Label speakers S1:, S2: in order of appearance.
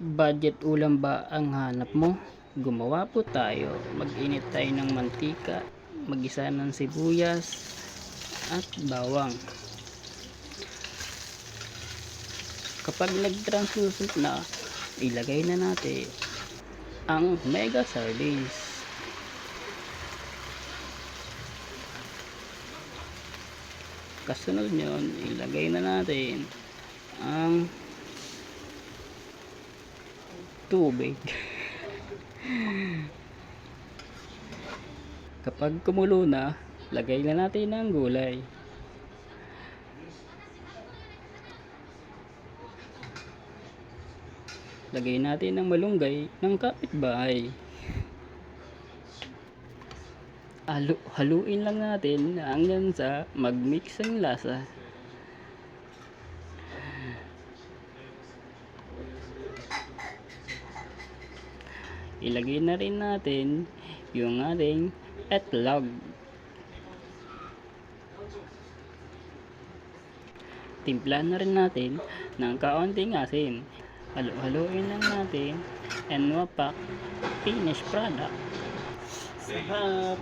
S1: Budget ulam ba ang hanap mo? Gumawa po tayo. Mag-init tayo ng mantika, mag-isa ng sibuyas at bawang. Kapag nag-translucent na, ilagay na natin ang mega sardines. Kasunod nyon, ilagay na natin ang tubig. Kapag kumulo na, lagay na natin ang gulay. Lagay natin ang malunggay ng kapitbahay. Haluin lang natin hanggang sa mag-mix ang lasa. Ilagay na rin natin yung ating etlog. Timplan na rin natin ng kaunting asin. Haluin lang natin and wapak, finished product. Sarap!